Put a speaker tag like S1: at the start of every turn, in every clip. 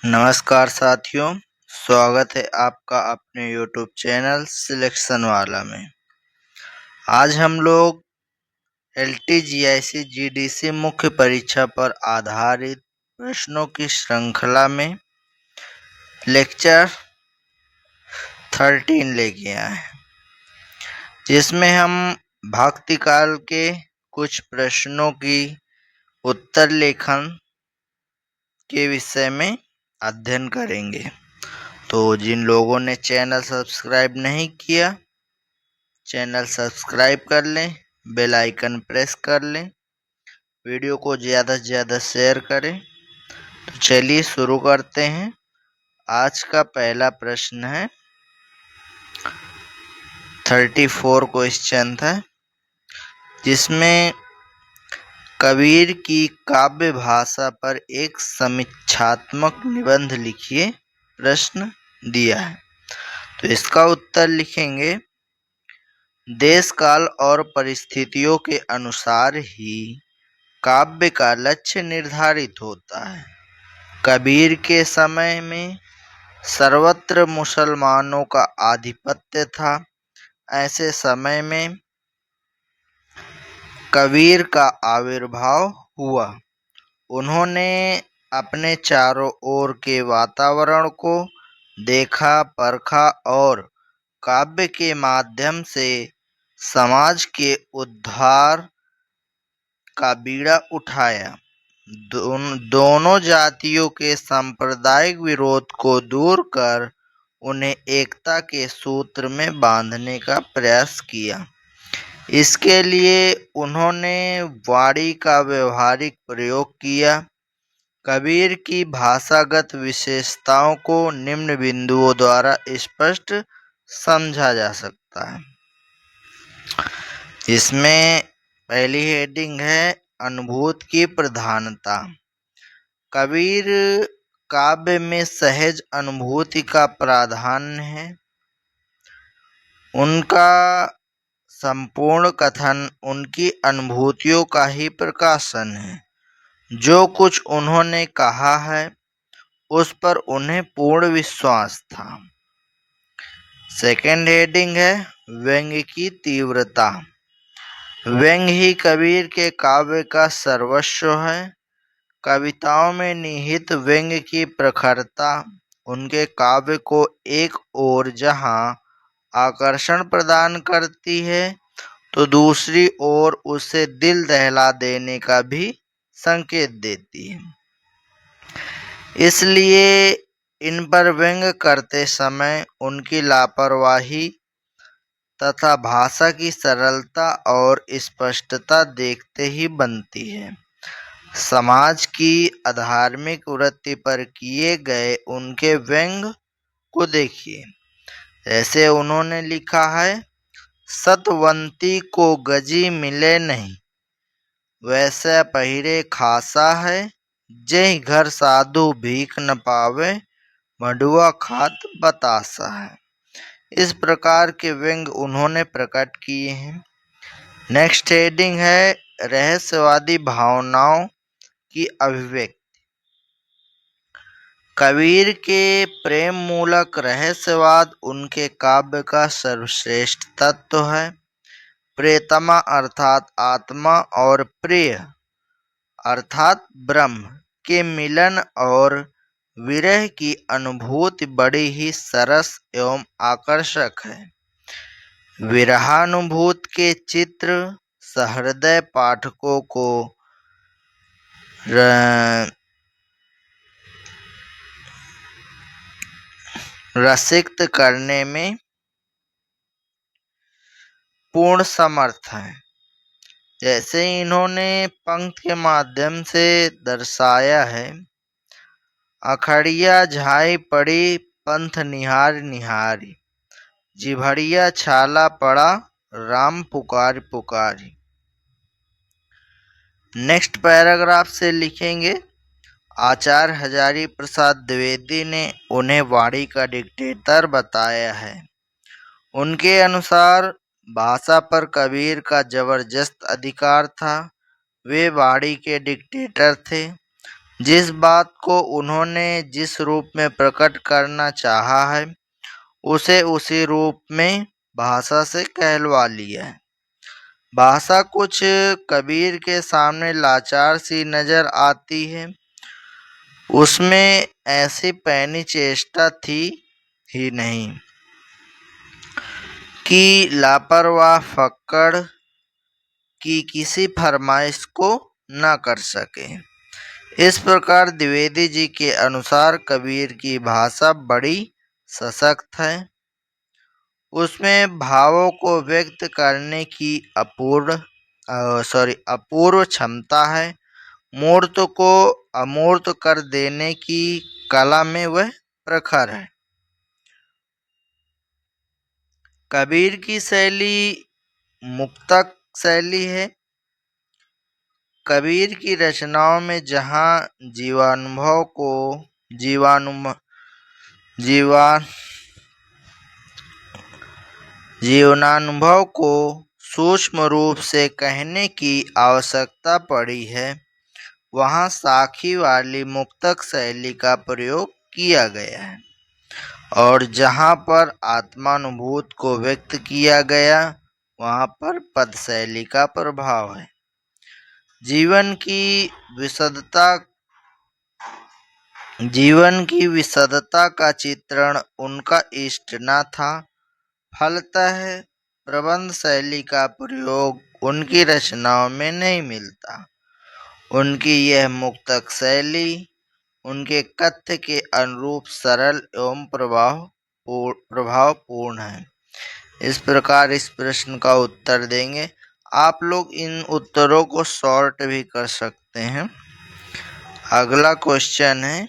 S1: नमस्कार साथियों, स्वागत है आपका अपने YouTube चैनल सिलेक्शन वाला में। आज हम लोग LTGIC GDC मुख्य परीक्षा पर आधारित प्रश्नों की श्रृंखला में लेक्चर 13 लेके आए हैं, जिसमें हम भक्ति काल के कुछ प्रश्नों की उत्तर लेखन के विषय में अध्ययन करेंगे। तो जिन लोगों ने चैनल सब्सक्राइब नहीं किया, चैनल सब्सक्राइब कर लें, बेल आइकन प्रेस कर लें, वीडियो को ज़्यादा से ज़्यादा शेयर करें। तो चलिए शुरू करते हैं। आज का पहला प्रश्न है 34 क्वेश्चन था, जिसमें कबीर की काव्य भाषा पर एक समीक्षात्मक निबंध लिखिए प्रश्न दिया है। तो इसका उत्तर लिखेंगे, देश काल और परिस्थितियों के अनुसार ही काव्य का लक्ष्य निर्धारित होता है। कबीर के समय में सर्वत्र मुसलमानों का आधिपत्य था। ऐसे समय में कबीर का आविर्भाव हुआ। उन्होंने अपने चारों ओर के वातावरण को देखा, परखा और काव्य के माध्यम से समाज के उद्धार का बीड़ा उठाया। दोनों जातियों के सांप्रदायिक विरोध को दूर कर उन्हें एकता के सूत्र में बांधने का प्रयास किया। इसके लिए उन्होंने वाणी का व्यवहारिक प्रयोग किया। कबीर की भाषागत विशेषताओं को निम्न बिंदुओं द्वारा स्पष्ट समझा जा सकता है। इसमें पहली हेडिंग है अनुभूति की प्रधानता। कबीर काव्य में सहज अनुभूति का प्राधान्य है। उनका संपूर्ण कथन उनकी अनुभूतियों का ही प्रकाशन है। जो कुछ उन्होंने कहा है उस पर उन्हें पूर्ण विश्वास था। सेकंड हेडिंग है व्यंग्य की तीव्रता। व्यंग्य ही कबीर के काव्य का सर्वस्व है। कविताओं में निहित व्यंग्य की प्रखरता उनके काव्य को एक ओर जहां आकर्षण प्रदान करती है, तो दूसरी ओर उसे दिल दहला देने का भी संकेत देती है। इसलिए इन पर व्यंग्य करते समय उनकी लापरवाही तथा भाषा की सरलता और स्पष्टता देखते ही बनती है। समाज की अधार्मिक वृत्ति पर किए गए उनके व्यंग्य को देखिए। जैसे उन्होंने लिखा है, सतवंती को गजी मिले नहीं, वैसे पहिरे खासा है, जय घर साधु भीख न पावे, मडुआ खात बतासा है। इस प्रकार के व्यंग्य उन्होंने प्रकट किए हैं। नेक्स्ट हेडिंग है रहस्यवादी भावनाओं की अभिव्यक्ति। कबीर के प्रेम मूलक रहस्यवाद उनके काव्य का सर्वश्रेष्ठ तत्व है। प्रियतमा अर्थात आत्मा और प्रिय अर्थात ब्रह्म के मिलन और विरह की अनुभूति बड़ी ही सरस एवं आकर्षक है। विरहानुभूति के चित्र सहृदय पाठकों को रसिक्त करने में पूर्ण समर्थ है। जैसे इन्होंने पंक्ति के माध्यम से दर्शाया है, अखड़िया झाई पड़ी पंथ निहार निहारी, जिभड़िया छाला पड़ा राम पुकार पुकारी। नेक्स्ट पैराग्राफ से लिखेंगे, आचार्य हजारी प्रसाद द्विवेदी ने उन्हें वाणी का डिक्टेटर बताया है। उनके अनुसार भाषा पर कबीर का जबरदस्त अधिकार था। वे वाणी के डिक्टेटर थे। जिस बात को उन्होंने जिस रूप में प्रकट करना चाहा है उसे उसी रूप में भाषा से कहलवा लिया है। भाषा कुछ कबीर के सामने लाचार सी नजर आती है। उसमें ऐसी पैनी चेष्टा थी ही नहीं कि लापरवाह फक्कड़ की किसी फरमाइश को न कर सके। इस प्रकार द्विवेदी जी के अनुसार कबीर की भाषा बड़ी सशक्त है। उसमें भावों को व्यक्त करने की अपूर्व क्षमता है। मूर्त को अमूर्त कर देने की कला में वह प्रखर है। कबीर की शैली मुक्तक शैली है। कबीर की रचनाओं में जहाँ जीवनानुभव को सूक्ष्म रूप से कहने की आवश्यकता पड़ी है, वहाँ साखी वाली मुक्तक शैली का प्रयोग किया गया है। और जहाँ पर आत्मानुभूत को व्यक्त किया गया, वहाँ पर पद शैली का प्रभाव है। जीवन की विशदता का चित्रण उनका इष्ट न था। फलतः प्रबंध शैली का प्रयोग उनकी रचनाओं में नहीं मिलता। उनकी यह मुक्तक शैली उनके कथ्य के अनुरूप सरल एवं प्रभावपूर्ण है। इस प्रकार इस प्रश्न का उत्तर देंगे। आप लोग इन उत्तरों को शॉर्ट भी कर सकते हैं। अगला क्वेश्चन है,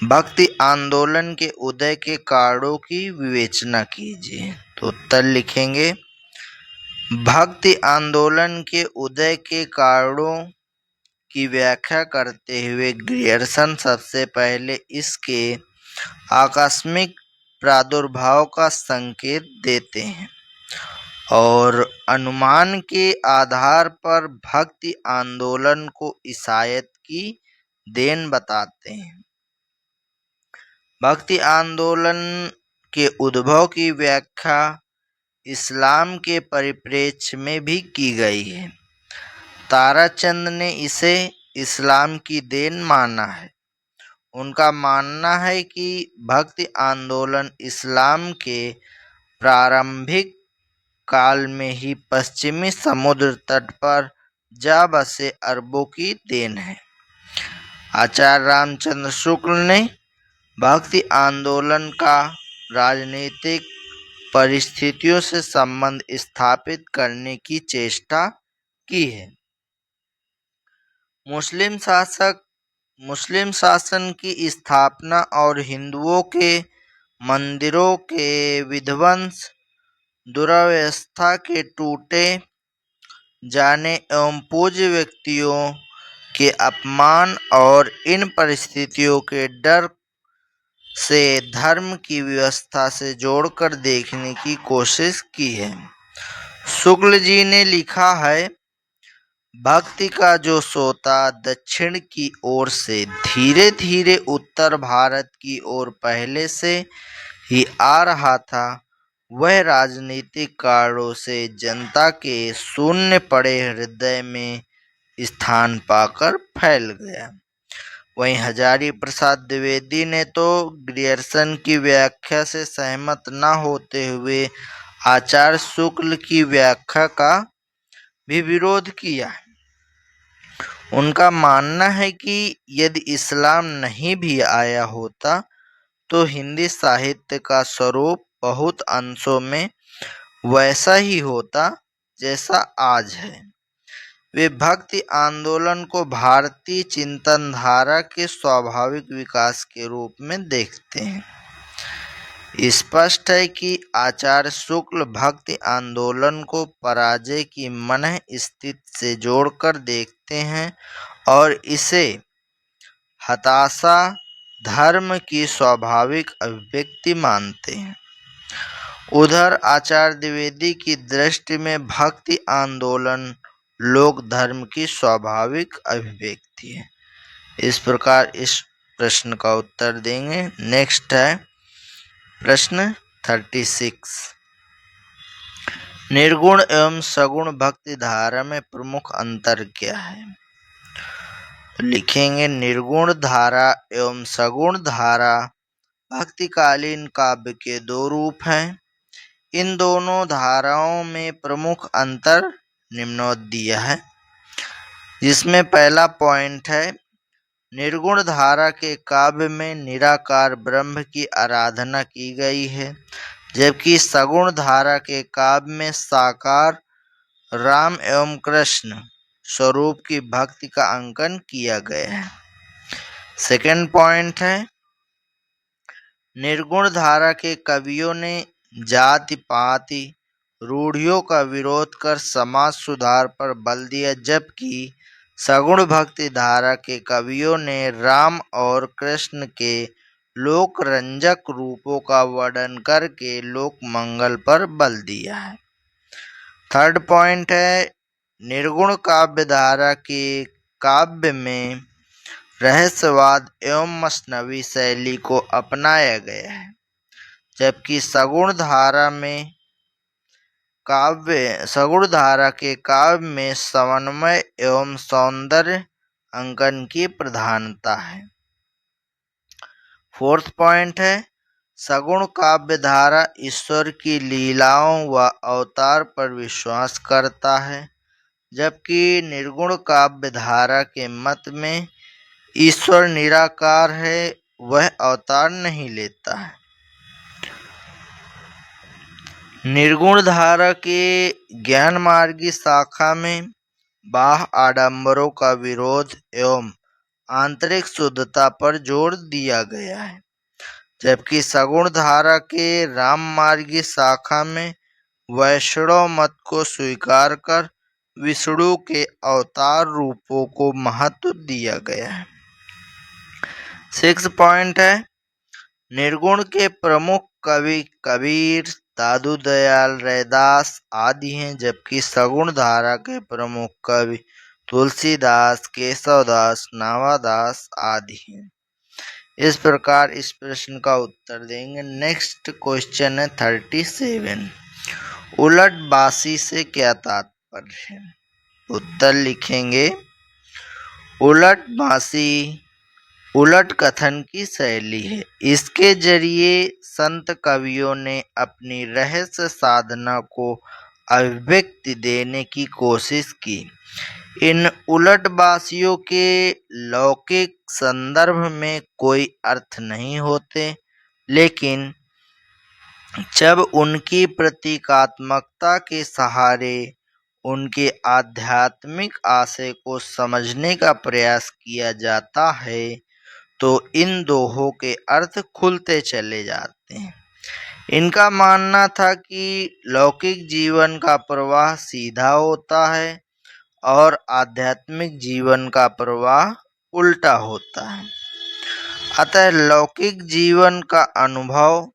S1: भक्ति आंदोलन के उदय के कारणों की विवेचना कीजिए। तो उत्तर लिखेंगे, भक्ति आंदोलन के उदय के कारणों की व्याख्या करते हुए ग्रियर्सन सबसे पहले इसके आकस्मिक प्रादुर्भाव का संकेत देते हैं और अनुमान के आधार पर भक्ति आंदोलन को ईसाईयत की देन बताते हैं। भक्ति आंदोलन के उद्भव की व्याख्या इस्लाम के परिप्रेक्ष्य में भी की गई है। ताराचंद ने इसे इस्लाम की देन माना है। उनका मानना है कि भक्ति आंदोलन इस्लाम के प्रारंभिक काल में ही पश्चिमी समुद्र तट पर जा बसे अरबों की देन है। आचार्य रामचंद्र शुक्ल ने भक्ति आंदोलन का राजनीतिक परिस्थितियों से संबंध स्थापित करने की चेष्टा की है। मुस्लिम शासन की स्थापना और हिंदुओं के मंदिरों के विध्वंस, दुरावस्था के टूटे जाने एवं पूज्य व्यक्तियों के अपमान और इन परिस्थितियों के डर से धर्म की व्यवस्था से जोड़कर देखने की कोशिश की है। शुक्ल जी ने लिखा है, भक्ति का जो सोता दक्षिण की ओर से धीरे धीरे उत्तर भारत की ओर पहले से ही आ रहा था, वह राजनीतिक कारणों से जनता के शून्य पड़े हृदय में स्थान पाकर फैल गया। वहीं हजारी प्रसाद द्विवेदी ने तो ग्रियर्सन की व्याख्या से सहमत न होते हुए आचार्य शुक्ल की व्याख्या का भी विरोध किया। उनका मानना है कि यदि इस्लाम नहीं भी आया होता तो हिंदी साहित्य का स्वरूप बहुत अंशों में वैसा ही होता जैसा आज है। वे भक्ति आंदोलन को भारतीय चिंतन धारा के स्वाभाविक विकास के रूप में देखते हैं। स्पष्ट है कि आचार्य शुक्ल भक्ति आंदोलन को पराजय की मनः स्थिति से जोड़कर देखते हैं और इसे हताशा धर्म की स्वाभाविक अभिव्यक्ति मानते हैं। उधर आचार्य द्विवेदी की दृष्टि में भक्ति आंदोलन लोक धर्म की स्वाभाविक अभिव्यक्ति है। इस प्रकार इस प्रश्न का उत्तर देंगे। नेक्स्ट है प्रश्न 36। निर्गुण एवं सगुण भक्ति धारा में प्रमुख अंतर क्या है? तो लिखेंगे निर्गुण धारा एवं सगुण धारा भक्तिकालीन काव्य के दो रूप हैं। इन दोनों धाराओं में प्रमुख अंतर निम्नोक्त दिया है, जिसमें पहला पॉइंट है निर्गुण धारा के काव्य में निराकार ब्रह्म की आराधना की गई है, जबकि सगुण धारा के काव्य में साकार राम एवं कृष्ण स्वरूप की भक्ति का अंकन किया गया है। सेकंड पॉइंट है निर्गुण धारा के कवियों ने जाति पाति रूढ़ियों का विरोध कर समाज सुधार पर बल दिया, जबकि सगुण भक्ति धारा के कवियों ने राम और कृष्ण के लोक रंजक रूपों का वर्णन करके लोक मंगल पर बल दिया है। थर्ड पॉइंट है निर्गुण काव्य धारा के काव्य में रहस्यवाद एवं मसनवी शैली को अपनाया गया है, जबकि सगुण धारा के काव्य में समन्वय एवं सौंदर्य अंकन की प्रधानता है। फोर्थ पॉइंट है सगुण काव्य धारा ईश्वर की लीलाओं व अवतार पर विश्वास करता है, जबकि निर्गुण काव्य धारा के मत में ईश्वर निराकार है, वह अवतार नहीं लेता है। निर्गुण धारा के ज्ञान मार्गी शाखा में बाह्य आडंबरों का विरोध एवं आंतरिक शुद्धता पर जोर दिया गया है, जबकि सगुण धारा के राम मार्गी शाखा में वैष्णव मत को स्वीकार कर विष्णु के अवतार रूपों को महत्व दिया गया है। 6 पॉइंट है निर्गुण के प्रमुख कवि कबीर, दादू दयाल, रैदास आदि हैं, जबकि सगुण धारा के प्रमुख कवि तुलसीदास, केशवदास, नावादास आदि हैं। इस प्रकार इस प्रश्न का उत्तर देंगे। नेक्स्ट क्वेश्चन है 37। उलट बासी से क्या तात्पर्य है? उत्तर लिखेंगे उलट बासी उलट कथन की शैली है। इसके जरिए संत कवियों ने अपनी रहस्य साधना को अभिव्यक्ति देने की कोशिश की। इन उलटबासियों के लौकिक संदर्भ में कोई अर्थ नहीं होते, लेकिन जब उनकी प्रतीकात्मकता के सहारे उनके आध्यात्मिक आशय को समझने का प्रयास किया जाता है तो इन दोहों के अर्थ खुलते चले जाते हैं। इनका मानना था कि लौकिक जीवन का प्रवाह सीधा होता है और आध्यात्मिक जीवन का प्रवाह उल्टा होता है। अतः लौकिक जीवन का अनुभव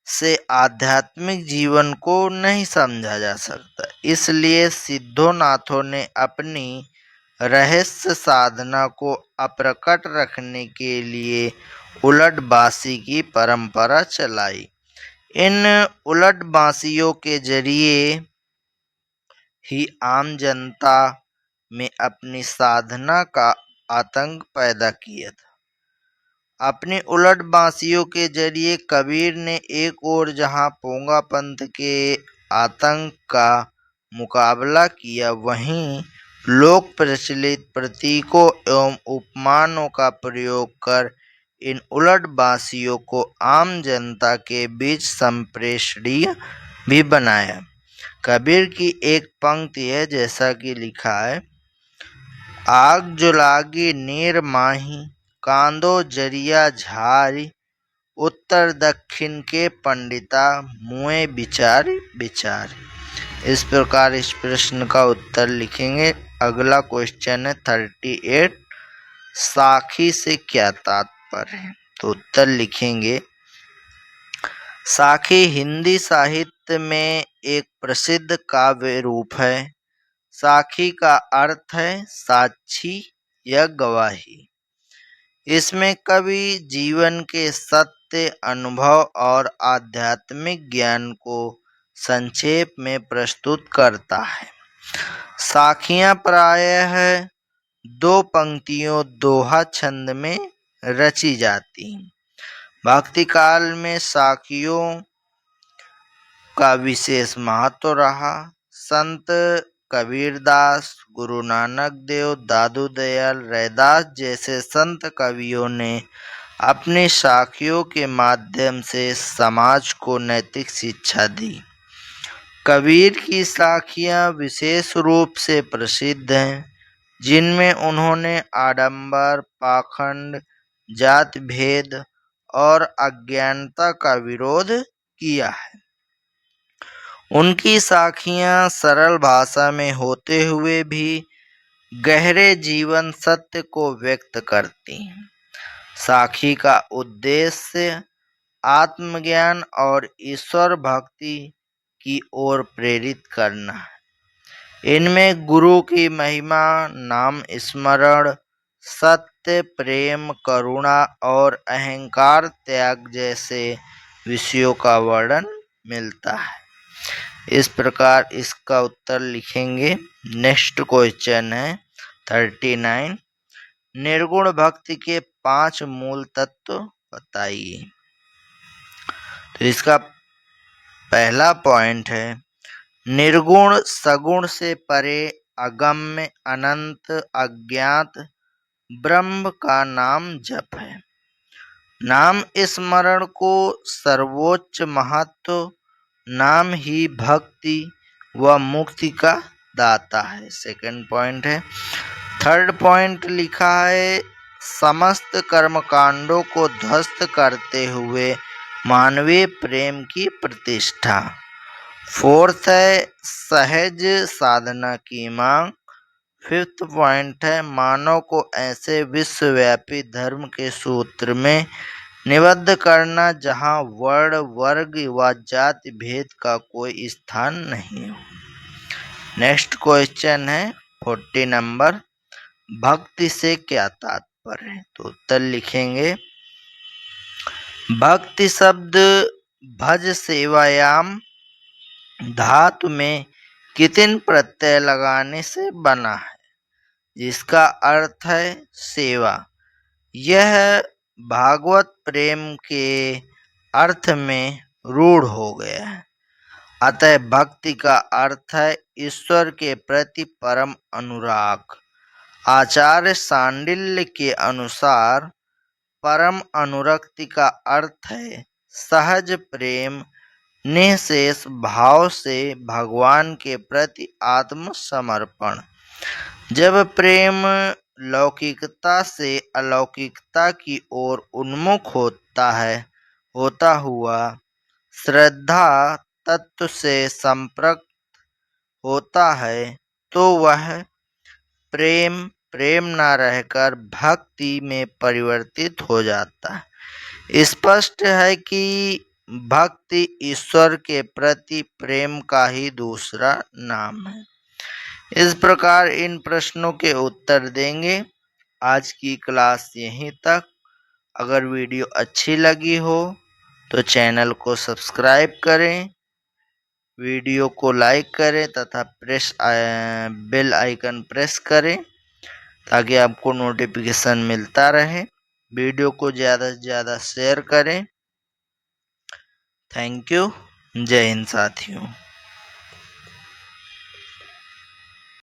S1: से आध्यात्मिक जीवन को नहीं समझा जा सकता। इसलिए सिद्धोनाथों ने अपनी रहस्य साधना को अप्रकट रखने के लिए उलटबासी की परंपरा चलाई। इन उलटबासियों के जरिए ही आम जनता में अपनी साधना का आतंक पैदा किया था। अपनी उलटबासियों के जरिए कबीर ने एक ओर जहां पोंगा पंथ के आतंक का मुकाबला किया, वहीं लोक प्रचलित प्रतीकों एवं उपमानों का प्रयोग कर इन उलटबासियों को आम जनता के बीच संप्रेषणीय भी बनाया। कबीर की एक पंक्ति है जैसा कि लिखा है, आग जो लागी नीर माही, कांदो जरिया झारी, उत्तर दक्षिण के पंडिता मुए विचारी विचारी। इस प्रकार इस प्रश्न का उत्तर लिखेंगे। अगला क्वेश्चन है 38। साखी से क्या तात्पर्य है? तो उत्तर लिखेंगे साखी हिंदी साहित्य में एक प्रसिद्ध काव्य रूप है साखी का अर्थ है साक्षी या गवाही। इसमें कवि जीवन के सत्य, अनुभव और आध्यात्मिक ज्ञान को संक्षेप में प्रस्तुत करता है। साखियां प्रायः दो पंक्तियों दोहा छंद में रची जाती हैं। भक्ति काल में साखियों का विशेष महत्व रहा। संत कबीरदास, गुरु नानक देव, दादू दयाल, रैदास जैसे संत कवियों ने अपनी साखियों के माध्यम से समाज को नैतिक शिक्षा दी। कबीर की साखियां विशेष रूप से प्रसिद्ध हैं, जिनमें उन्होंने आडंबर, पाखंड, जाति भेद और अज्ञानता का विरोध किया है। उनकी साखियां सरल भाषा में होते हुए भी गहरे जीवन सत्य को व्यक्त करती हैं। साखी का उद्देश्य आत्मज्ञान और ईश्वर भक्ति की ओर प्रेरित करना है। इनमें गुरु की महिमा, नाम स्मरण, सत्य, प्रेम, करुणा और अहंकार त्याग जैसे विषयों का वर्णन मिलता है। इस प्रकार इसका उत्तर लिखेंगे। नेक्स्ट क्वेश्चन है 39। निर्गुण भक्ति के 5 मूल तत्व बताइए। तो इसका पहला पॉइंट है, निर्गुण सगुण से परे, अगम्य, अनंत, अज्ञात ब्रह्म का नाम जप है। नाम स्मरण को सर्वोच्च महत्व, नाम ही भक्ति व मुक्ति का दाता है। सेकंड पॉइंट है। थर्ड पॉइंट लिखा है, समस्त कर्मकांडों को ध्वस्त करते हुए मानवीय प्रेम की प्रतिष्ठा। फोर्थ है, सहज साधना की मांग। फिफ्थ पॉइंट है, मानव को ऐसे विश्वव्यापी धर्म के सूत्र में निबद्ध करना जहां वर्ण, वर्ग व जाति भेद का कोई स्थान नहीं हो। नेक्स्ट क्वेश्चन है 40 नंबर, भक्ति से क्या तात्पर्य है। तो उत्तर लिखेंगे, भक्ति शब्द भज सेवायाम धातु में कितिन प्रत्यय लगाने से बना है, जिसका अर्थ है सेवा। यह भागवत प्रेम के अर्थ में रूढ़ हो गया है। अतः भक्ति का अर्थ है ईश्वर के प्रति परम अनुराग। आचार्य सांडिल्य के अनुसार परम अनुरक्ति का अर्थ है सहज प्रेम, निःशेष भाव से भगवान के प्रति आत्मसमर्पण। जब प्रेम लौकिकता से अलौकिकता की ओर उन्मुख होता हुआ श्रद्धा तत्व से संपृक्त होता है, तो वह प्रेम न रहकर भक्ति में परिवर्तित हो जाता है। स्पष्ट है कि भक्ति ईश्वर के प्रति प्रेम का ही दूसरा नाम है। इस प्रकार इन प्रश्नों के उत्तर देंगे। आज की क्लास यहीं तक। अगर वीडियो अच्छी लगी हो तो चैनल को सब्सक्राइब करें, वीडियो को लाइक करें तथा बेल आइकन प्रेस करें ताकि आपको नोटिफिकेशन मिलता रहे। वीडियो को ज़्यादा से ज़्यादा शेयर करें। Thank you. जय हिंद साथियों।